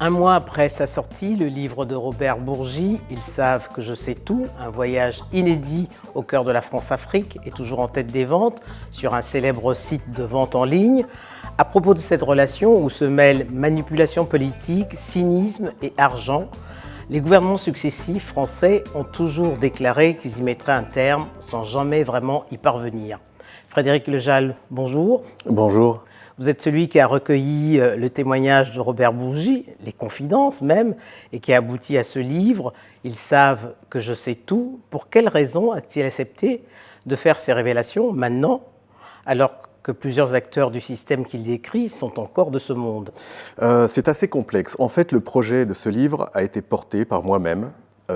Un mois après sa sortie, le livre de Robert Bourgi, Ils savent que je sais tout, un voyage inédit au cœur de la France-Afrique, est toujours en tête des ventes sur un célèbre site de vente en ligne. À propos de cette relation où se mêlent manipulation politique, cynisme et argent, les gouvernements successifs français ont toujours déclaré qu'ils y mettraient un terme sans jamais vraiment y parvenir. Frédéric Lejal, bonjour. Bonjour. Vous êtes celui qui a recueilli le témoignage de Robert Bourgi, les confidences même, et qui a abouti à ce livre. Ils savent que je sais tout. Pour quelles raisons a-t-il accepté de faire ces révélations maintenant, alors que plusieurs acteurs du système qu'il décrit sont encore de ce monde? C'est assez complexe. En fait, le projet de ce livre a été porté par moi-même,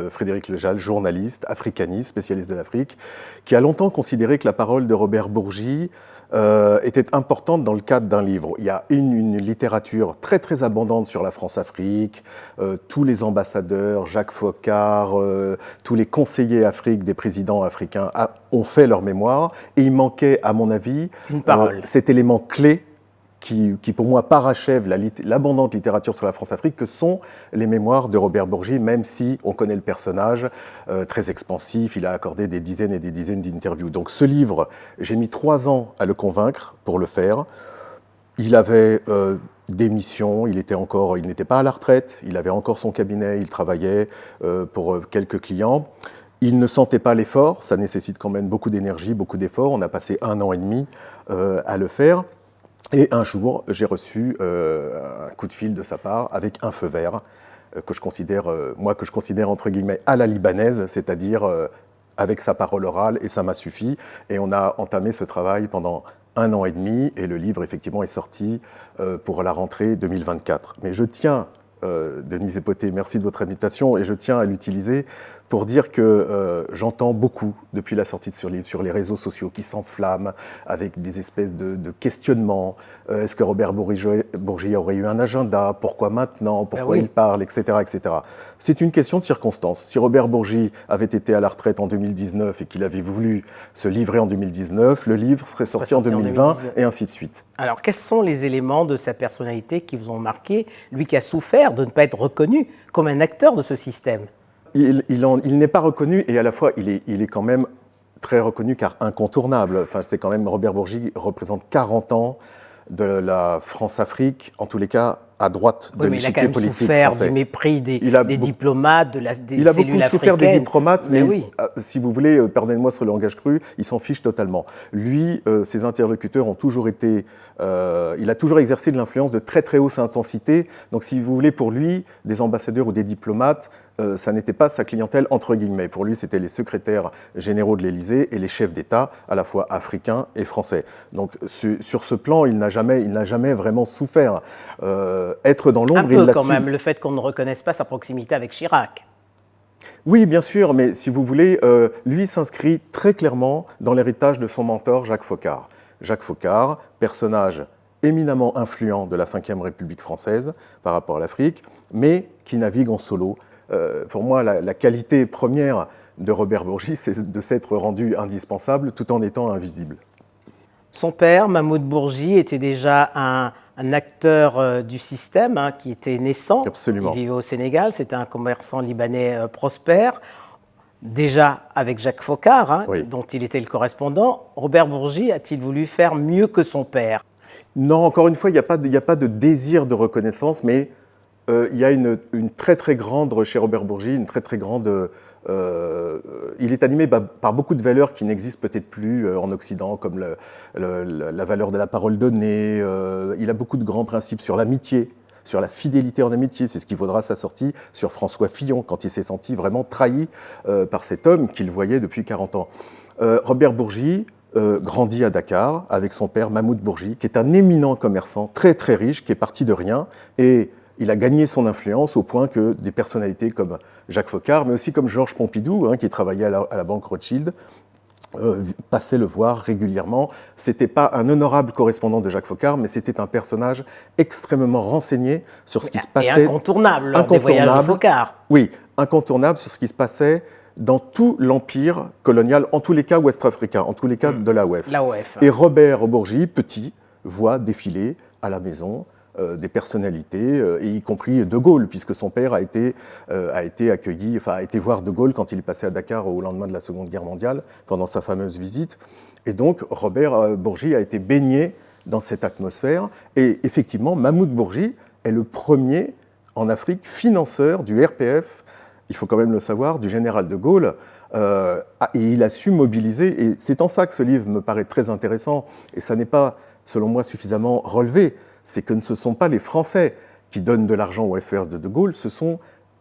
Frédéric Lejal, journaliste, africaniste, spécialiste de l'Afrique, qui a longtemps considéré que la parole de Robert Bourgi était importante dans le cadre d'un livre. Il y a une littérature très très abondante sur la France-Afrique, tous les ambassadeurs, Jacques Foccart, tous les conseillers Afrique des présidents africains ont fait leur mémoire, et il manquait, à mon avis, cet élément clé qui pour moi parachève l'abondante littérature sur la France-Afrique, que sont les mémoires de Robert Bourgi, même si on connaît le personnage, très expansif, il a accordé des dizaines et des dizaines d'interviews. Donc ce livre, j'ai mis 3 ans à le convaincre pour le faire. Il avait des missions, il n'était pas à la retraite, il avait encore son cabinet, il travaillait pour quelques clients. Il ne sentait pas l'effort, ça nécessite quand même beaucoup d'énergie, beaucoup d'efforts. On a passé 1 an et demi à le faire. Et un jour, j'ai reçu un coup de fil de sa part avec un feu vert que je considère entre guillemets à la libanaise, c'est-à-dire avec sa parole orale, et ça m'a suffi. Et on a entamé ce travail pendant 1 an et demi, et le livre effectivement est sorti pour la rentrée 2024. Mais je tiens, Denise Epoté, merci de votre invitation, et je tiens à l'utiliser pour dire que j'entends beaucoup, depuis la sortie de ce livre, sur les réseaux sociaux qui s'enflamment avec des espèces de questionnements. Est-ce que Robert Bourgi aurait eu un agenda? Pourquoi maintenant? Pourquoi il parle? Etc., etc. C'est une question de circonstance. Si Robert Bourgi avait été à la retraite en 2019 et qu'il avait voulu se livrer en 2019, le livre serait sorti en 2020 et ainsi de suite. Alors, quels sont les éléments de sa personnalité qui vous ont marqué, lui qui a souffert de ne pas être reconnu comme un acteur de ce système? Il n'est pas reconnu, et à la fois il est quand même très reconnu car incontournable. Enfin, c'est quand même, Robert Bourgi représente 40 ans de la France-Afrique, en tous les cas à droite de l'échiquier politique français. Il a quand même souffert du mépris des diplomates, des cellules africaines. Il a beaucoup souffert des diplomates, mais oui. Si vous voulez, pardonnez-moi sur le langage cru, il s'en fiche totalement. Lui, ses interlocuteurs ont toujours été... il a toujours exercé de l'influence de très très haute intensité. Donc si vous voulez, pour lui, des ambassadeurs ou des diplomates, ça n'était pas sa clientèle, entre guillemets. Pour lui, c'était les secrétaires généraux de l'Élysée et les chefs d'État, à la fois africains et français. Donc sur ce plan, il n'a jamais vraiment souffert. Être dans l'ombre, il l'a su. Un peu quand même, le fait qu'on ne reconnaisse pas sa proximité avec Chirac. Oui, bien sûr, mais si vous voulez, lui s'inscrit très clairement dans l'héritage de son mentor Jacques Foccart. Jacques Foccart, personnage éminemment influent de la Ve République française par rapport à l'Afrique, mais qui navigue en solo. Pour moi, la qualité première de Robert Bourgi, c'est de s'être rendu indispensable tout en étant invisible. Son père, Mahmoud Bourgi, était déjà un acteur du système qui était naissant. Absolument. Il vivait au Sénégal, c'était un commerçant libanais prospère, déjà avec Jacques Foccart, dont il était le correspondant. Robert Bourgi a-t-il voulu faire mieux que son père? Non, encore une fois, il n'y a pas de désir de reconnaissance, mais il y a une très très grande, chez Robert Bourgi, une très très grande... il est animé par beaucoup de valeurs qui n'existent peut-être plus en Occident, comme la valeur de la parole donnée. Il a beaucoup de grands principes sur l'amitié, sur la fidélité en amitié. C'est ce qui vaudra sa sortie sur François Fillon, quand il s'est senti vraiment trahi par cet homme qu'il voyait depuis 40 ans. Robert Bourgi grandit à Dakar avec son père Mahmoud Bourgi, qui est un éminent commerçant très très riche, qui est parti de rien, et il a gagné son influence au point que des personnalités comme Jacques Foccart, mais aussi comme Georges Pompidou, qui travaillait à la banque Rothschild, passaient le voir régulièrement. C'était pas un honorable correspondant de Jacques Foccart, mais c'était un personnage extrêmement renseigné sur ce qui se passait. Et incontournable lors des voyages de Foccart. Oui, incontournable sur ce qui se passait dans tout l'empire colonial, en tous les cas ouest-africain, en tous les cas de l'AOF. L'AOF. Et Robert Bourgi, petit, voit défiler à la maison des personnalités, et y compris De Gaulle, puisque son père a été accueilli, enfin a été voir De Gaulle quand il est passé à Dakar au lendemain de la Seconde Guerre mondiale, pendant sa fameuse visite. Et donc Robert Bourgi a été baigné dans cette atmosphère. Et effectivement, Mahmoud Bourgi est le premier en Afrique financeur du RPF, il faut quand même le savoir, du général de Gaulle. Et il a su mobiliser, et c'est en ça que ce livre me paraît très intéressant, et ça n'est pas, selon moi, suffisamment relevé, c'est que ce ne sont pas les Français qui donnent de l'argent au FPR de Gaulle, ce sont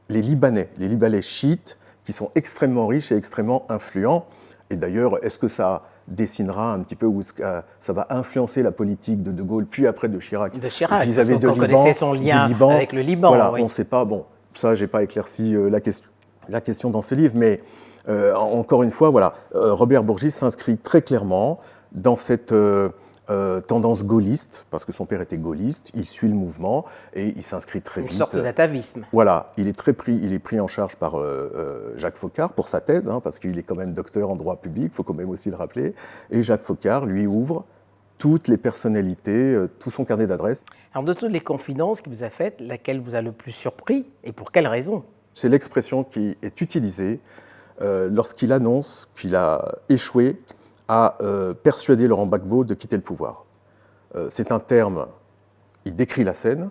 les Libanais chiites, qui sont extrêmement riches et extrêmement influents. Et d'ailleurs, est-ce que ça dessinera un petit peu, ou ça va influencer la politique de Gaulle, puis après de Chirac, vis-à-vis parce qu'on connaissait son lien avec le Liban. Voilà, oui. On ne sait pas, bon, ça, je n'ai pas éclairci la question dans ce livre, mais encore une fois, voilà, Robert Bourgi s'inscrit très clairement dans cette tendance gaulliste, parce que son père était gaulliste, il suit le mouvement et il s'inscrit très vite. Une sorte d'atavisme. Voilà, il est pris en charge par Jacques Foccart pour sa thèse, parce qu'il est quand même docteur en droit public, il faut quand même aussi le rappeler, et Jacques Foccart lui ouvre toutes les personnalités, tout son carnet d'adresses. Alors de toutes les confidences qu'il vous a faites, laquelle vous a le plus surpris et pour quelle raison? C'est l'expression qui est utilisée lorsqu'il annonce qu'il a échoué à persuader Laurent Gbagbo de quitter le pouvoir. C'est un terme, il décrit la scène,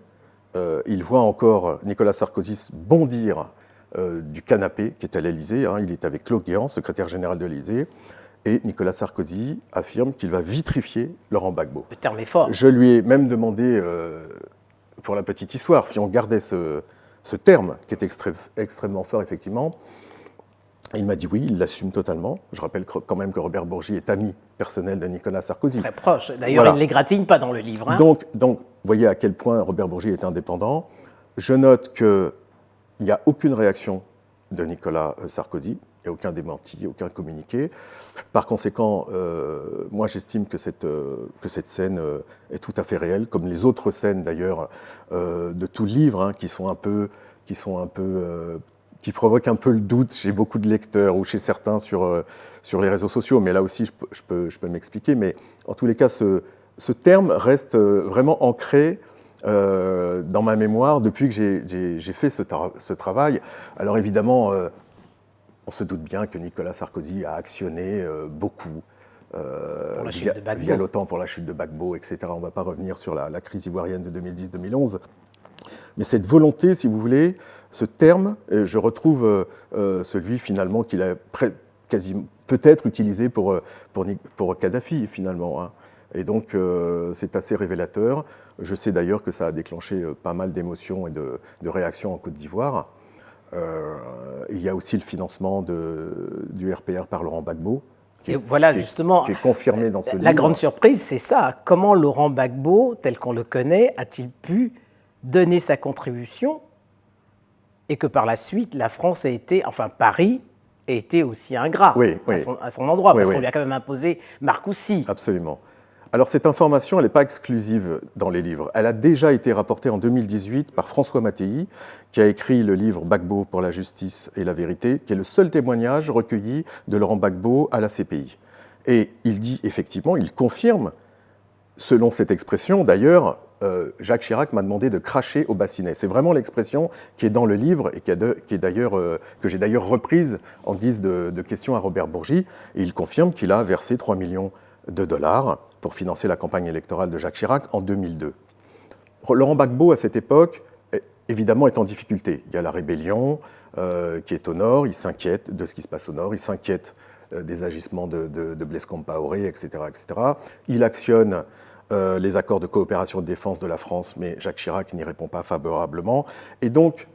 il voit encore Nicolas Sarkozy bondir du canapé qui est à l'Élysée, il est avec Claude Guéant, secrétaire général de l'Élysée, et Nicolas Sarkozy affirme qu'il va vitrifier Laurent Gbagbo. Le terme est fort. Je lui ai même demandé, pour la petite histoire, si on gardait ce terme, qui est extrêmement fort, effectivement. Il m'a dit oui, il l'assume totalement. Je rappelle quand même que Robert Bourgi est ami personnel de Nicolas Sarkozy. Très proche. D'ailleurs, il ne l'égratigne pas dans le livre. Donc, vous voyez à quel point Robert Bourgi est indépendant. Je note qu'il n'y a aucune réaction de Nicolas Sarkozy, il n'y a aucun démenti, aucun communiqué. Par conséquent, moi j'estime que cette scène est tout à fait réelle, comme les autres scènes d'ailleurs de tout le livre, qui provoquent un peu le doute chez beaucoup de lecteurs ou chez certains sur les réseaux sociaux. Mais là aussi, je peux m'expliquer. Mais en tous les cas, ce terme reste vraiment ancré dans ma mémoire depuis que j'ai fait ce travail. Alors évidemment, on se doute bien que Nicolas Sarkozy a actionné beaucoup via l'OTAN pour la chute de Gbagbo, etc. On ne va pas revenir sur la crise ivoirienne de 2010-2011. Mais cette volonté, si vous voulez, ce terme, je retrouve celui finalement qu'il a peut-être utilisé pour Kadhafi finalement. Et donc c'est assez révélateur. Je sais d'ailleurs que ça a déclenché pas mal d'émotions et de réactions en Côte d'Ivoire. Il y a aussi le financement du RPR par Laurent Gbagbo, qui est confirmé dans ce livre. La grande surprise, c'est ça. Comment Laurent Gbagbo, tel qu'on le connaît, a-t-il pu donner sa contribution et que par la suite, la France a été, enfin Paris, a été aussi ingrat à son endroit, parce qu'on lui a quand même imposé Marcoussis. Absolument. Alors cette information, elle n'est pas exclusive dans les livres. Elle a déjà été rapportée en 2018 par François Mattei, qui a écrit le livre Gbagbo pour la justice et la vérité, qui est le seul témoignage recueilli de Laurent Gbagbo à la CPI. Et il dit effectivement, il confirme, selon cette expression d'ailleurs, Jacques Chirac m'a demandé de cracher au bassinet. C'est vraiment l'expression qui est dans le livre et que j'ai d'ailleurs reprise en guise de question à Robert Bourgi. Et il confirme qu'il a versé 3 millions de dollars pour financer la campagne électorale de Jacques Chirac en 2002. Laurent Gbagbo, à cette époque, évidemment, est en difficulté. Il y a la rébellion qui est au nord, il s'inquiète de ce qui se passe au nord, il s'inquiète des agissements de Blaise Compaoré, etc., etc. Il actionne les accords de coopération de défense de la France, mais Jacques Chirac n'y répond pas favorablement. Et donc,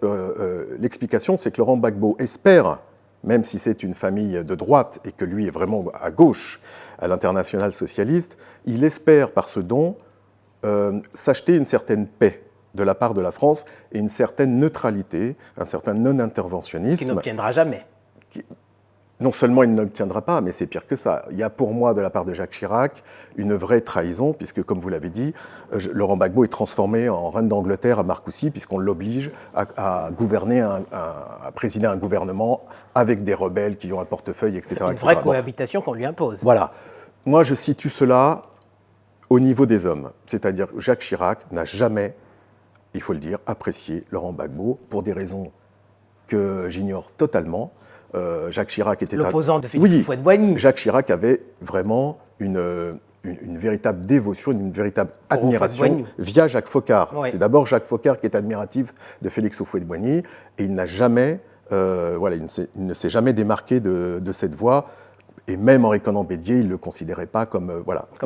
l'explication, c'est que Laurent Gbagbo espère, même si c'est une famille de droite et que lui est vraiment à gauche, à l'international socialiste, il espère par ce don s'acheter une certaine paix de la part de la France et une certaine neutralité, un certain non-interventionnisme. Qui n'obtiendra jamais. Non seulement il ne l'obtiendra pas, mais c'est pire que ça. Il y a pour moi, de la part de Jacques Chirac, une vraie trahison, puisque, comme vous l'avez dit, Laurent Gbagbo est transformé en reine d'Angleterre à Marcoussis, puisqu'on l'oblige à gouverner, à présider un gouvernement avec des rebelles qui ont un portefeuille, etc. Une vraie cohabitation qu'on lui impose. Voilà. Moi, je situe cela au niveau des hommes. C'est-à-dire que Jacques Chirac n'a jamais il faut le dire, apprécié Laurent Gbagbo pour des raisons que j'ignore totalement. Jacques Chirac était l'opposant de Félix Houphouët-Boigny. Jacques Chirac avait vraiment une véritable dévotion, une véritable admiration via Jacques Foccart. Oui. C'est d'abord Jacques Foccart qui est admiratif de Félix Houphouët-Boigny et il n'a jamais, il ne s'est jamais démarqué de cette voie. Et même Henri Conan-Bédier, il ne le considérait pas comme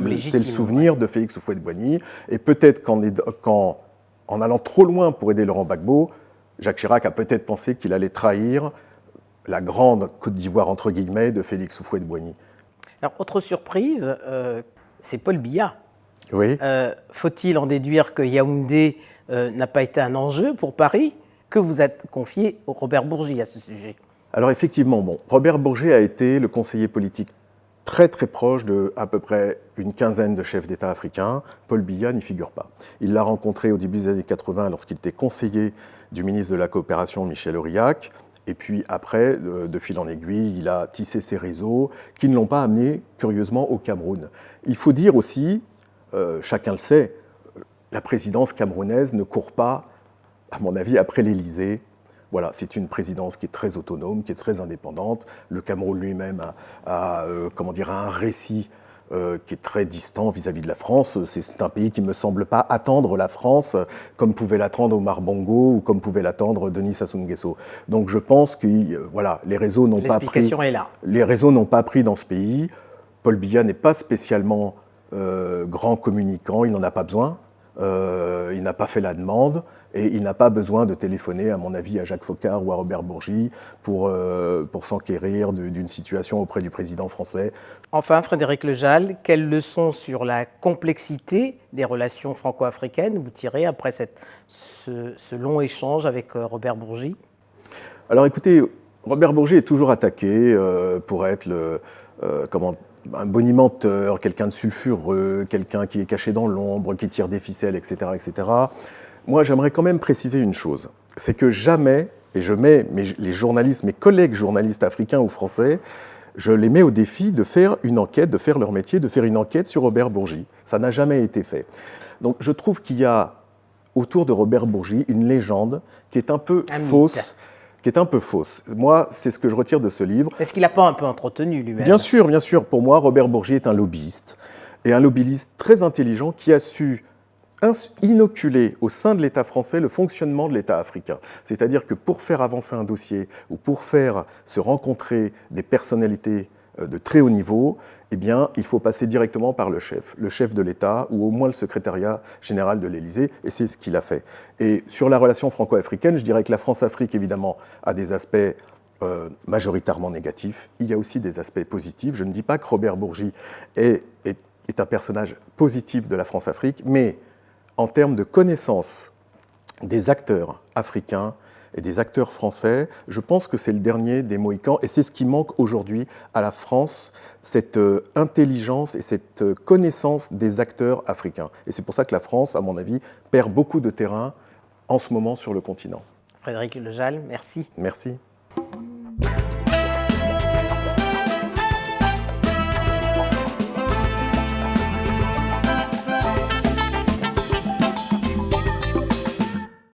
légitime. C'est le souvenir de Félix Houphouët-Boigny. Et peut-être en allant trop loin pour aider Laurent Gbagbo, Jacques Chirac a peut-être pensé qu'il allait trahir la grande Côte d'Ivoire, entre guillemets, de Félix Houphouët-Boigny. Alors, autre surprise, c'est Paul Biya. Oui. Faut-il en déduire que Yaoundé n'a pas été un enjeu pour Paris? Que vous êtes confié au Robert Bourgi à ce sujet? Alors effectivement, Robert Bourgi a été le conseiller politique très très proche de à peu près une quinzaine de chefs d'État africains. Paul Biya n'y figure pas. Il l'a rencontré au début des années 80 lorsqu'il était conseiller du ministre de la Coopération Michel Aurillac. Et puis après, de fil en aiguille, il a tissé ses réseaux qui ne l'ont pas amené, curieusement, au Cameroun. Il faut dire aussi, chacun le sait, la présidence camerounaise ne court pas, à mon avis, après l'Élysée. Voilà, c'est une présidence qui est très autonome, qui est très indépendante. Le Cameroun lui-même a un récit qui est très distant vis-à-vis de la France. C'est un pays qui ne me semble pas attendre la France comme pouvait l'attendre Omar Bongo ou comme pouvait l'attendre Denis Sassou Nguesso. Donc je pense que les réseaux n'ont pas pris. L'explication est là. Les réseaux n'ont pas pris dans ce pays. Paul Biya n'est pas spécialement grand communicant, il n'en a pas besoin. Il n'a pas fait la demande et il n'a pas besoin de téléphoner, à mon avis, à Jacques Foccart ou à Robert Bourgi pour s'enquérir d'une situation auprès du président français. Enfin, Frédéric Lejal, quelles leçons sur la complexité des relations franco-africaines vous tirez après ce long échange avec Robert Bourgi? Alors écoutez, Robert Bourgi est toujours attaqué pour être un bonimenteur, quelqu'un de sulfureux, quelqu'un qui est caché dans l'ombre, qui tire des ficelles, etc., etc. Moi, j'aimerais quand même préciser une chose, c'est que jamais, et je mets mes collègues journalistes africains ou français, je les mets au défi de faire une enquête, de faire leur métier, de faire une enquête sur Robert Bourgi. Ça n'a jamais été fait. Donc je trouve qu'il y a autour de Robert Bourgi une légende qui est un peu fausse. Moi, c'est ce que je retire de ce livre. Est-ce qu'il n'a pas un peu entretenu lui-même? Bien sûr, bien sûr. Pour moi, Robert Bourgi est un lobbyiste, et un lobbyiste très intelligent qui a su inoculer au sein de l'État français le fonctionnement de l'État africain. C'est-à-dire que pour faire avancer un dossier ou pour faire se rencontrer des personnalités de très haut niveau, eh bien, il faut passer directement par le chef de l'État ou au moins le secrétariat général de l'Élysée, et c'est ce qu'il a fait. Et sur la relation franco-africaine, je dirais que la France-Afrique, évidemment, a des aspects majoritairement négatifs. Il y a aussi des aspects positifs. Je ne dis pas que Robert Bourgi est un personnage positif de la France-Afrique, mais en termes de connaissance des acteurs africains et des acteurs français, je pense que c'est le dernier des Mohicans, et c'est ce qui manque aujourd'hui à la France, cette intelligence et cette connaissance des acteurs africains. Et c'est pour ça que la France, à mon avis, perd beaucoup de terrain en ce moment sur le continent. Frédéric Lejal, merci. Merci.